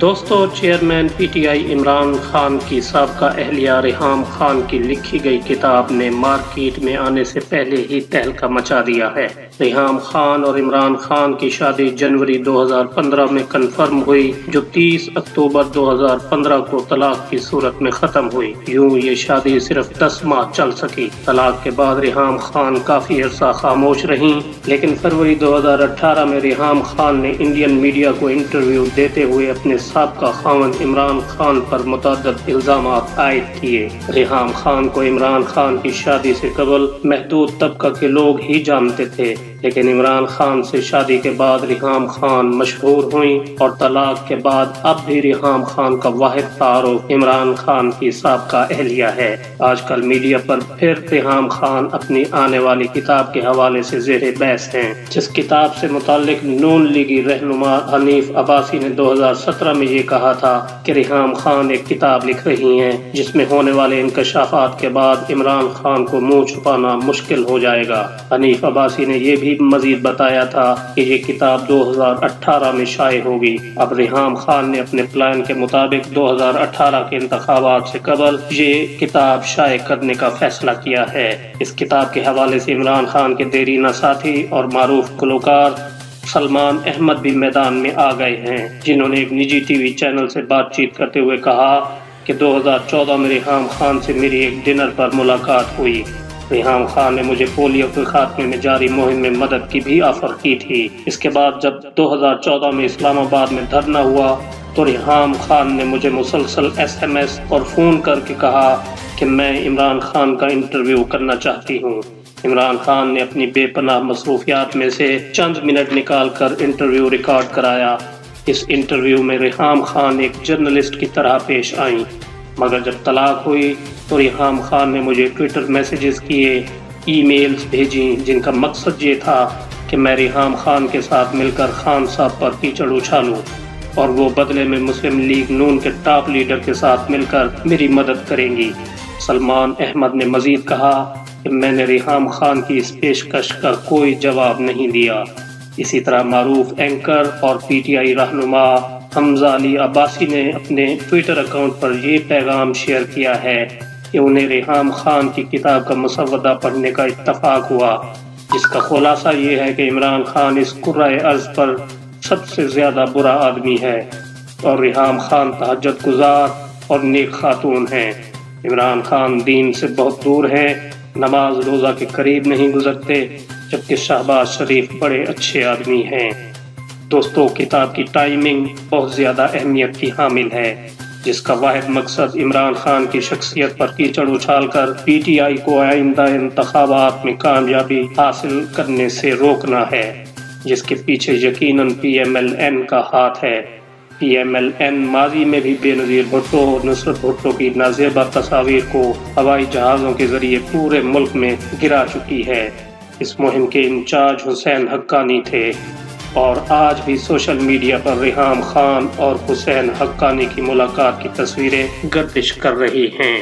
دوستو، chairman P T I Imran Khan کی سابقہ اہلیہ ریحام خان کی لکھی گئی کتاب نے مارکیٹ میں آنے سے پہلے ہی تہلکہ مچا دیا ہے۔ ریحام خان اور عمران خان کی شادی جنوری 2015 میں کنفرم ہوئی، جو 30 اکتوبر 2015 کو طلاق کی صورت میں ختم ہوئی۔ یوں یہ شادی صرف 10 ماہ چل سکی۔ طلاق کے بعد ریحام خان کافی عرصہ خاموش رہیں، لیکن فروری 2018 میں ریحام خان نے انڈین میڈیا کو انٹرویو دیتے ہوئے اپنے سابقہ خاوند عمران خان پر متعدد الزامات عائد کیے۔ ریحام خان کو عمران خان کی شادی سے قبل محدود طبقہ کے لوگ ہی جانتے تھے، لیکن عمران خان سے شادی کے بعد ریحام خان مشہور ہوئیں اور طلاق کے بعد اب بھی ریحام خان کا واحد تعارف عمران خان کی سابقہ اہلیہ ہے۔ آج کل میڈیا پر پھر ریحام خان اپنی آنے والی کتاب کے حوالے سے زیر بحث ہیں۔ جس کتاب سے متعلق نون لیگی رہنما حنیف عباسی نے 2017 میں یہ کہا تھا کہ ریحام خان ایک کتاب لکھ رہی ہیں جس میں ہونے والے انکشافات کے بعد عمران خان کو منہ چھپانا مشکل ہو جائے گا۔ حنیف عباسی نے یہ بھی مزید بتایا تھا کہ یہ کتاب 2018 میں شائع ہوگی۔ اب ریحام خان نے اپنے پلان کے مطابق 2018 کے انتخابات سے قبل یہ کتاب شائع کرنے کا فیصلہ کیا ہے۔ اس کتاب کے حوالے سے عمران خان کے دیرینہ ساتھی اور معروف گلوکار سلمان احمد بھی میدان میں آ گئے ہیں، جنہوں نے ایک نجی ٹی وی چینل سے بات چیت کرتے ہوئے کہا کہ 2014 میں ریحام خان سے میری ایک ڈنر پر ملاقات ہوئی۔ ریحام خان نے مجھے پولیو کے خاتمے میں جاری مہم میں مدد کی بھی آفر کی تھی۔ اس کے بعد جب 2014 میں اسلام آباد میں دھرنا ہوا تو ریحام خان نے مجھے مسلسل SMS اور فون کر کے کہا کہ میں عمران خان کا انٹرویو کرنا چاہتی ہوں۔ عمران خان نے اپنی بے پناہ مصروفیات میں سے چند منٹ نکال کر انٹرویو ریکارڈ کرایا۔ اس انٹرویو میں ریحام خان ایک جرنلسٹ کی طرح پیش آئیں، مگر جب طلاق ہوئی تو ریحام خان نے مجھے ٹویٹر میسیجز کیے، ای میلز بھیجیں، جن کا مقصد یہ تھا کہ میں ریحام خان کے ساتھ مل کر خان صاحب پر کیچڑ اچھالوں اور وہ بدلے میں مسلم لیگ نون کے ٹاپ لیڈر کے ساتھ مل کر میری مدد کریں گی۔ سلمان احمد نے مزید کہا کہ میں نے ریحام خان کی اس پیشکش کا کوئی جواب نہیں دیا۔ اسی طرح معروف اینکر اور پی ٹی آئی رہنما حمزہ علی عباسی نے اپنے ٹویٹر اکاؤنٹ پر یہ پیغام شیئر کیا ہے کہ انہیں ریحام خان کی کتاب کا مسودہ پڑھنے کا اتفاق ہوا، جس کا خلاصہ یہ ہے کہ عمران خان اس کرۂ ارض پر سب سے زیادہ برا آدمی ہے اور ریحام خان تہجد گزار اور نیک خاتون ہیں۔ عمران خان دین سے بہت دور ہیں، نماز روزہ کے قریب نہیں گزرتے، جبکہ شہباز شریف بڑے اچھے آدمی ہیں۔ دوستو، کتاب کی ٹائمنگ بہت زیادہ اہمیت کی حامل ہے، جس کا واحد مقصد عمران خان کی شخصیت پر کیچڑ اچھال کر پی ٹی آئی کو آئندہ انتخابات میں کامیابی حاصل کرنے سے روکنا ہے، جس کے پیچھے یقیناً PMLN کا ہاتھ ہے۔ PMLN ماضی میں بھی بے نظیر بھٹو اور نصرت بھٹو کی نازیبا تصاویر کو ہوائی جہازوں کے ذریعے پورے ملک میں گرا چکی ہے۔ اس مہم کے انچارج حسین حقانی تھے اور آج بھی سوشل میڈیا پر ریحام خان اور حسین حقانی کی ملاقات کی تصویریں گردش کر رہی ہیں۔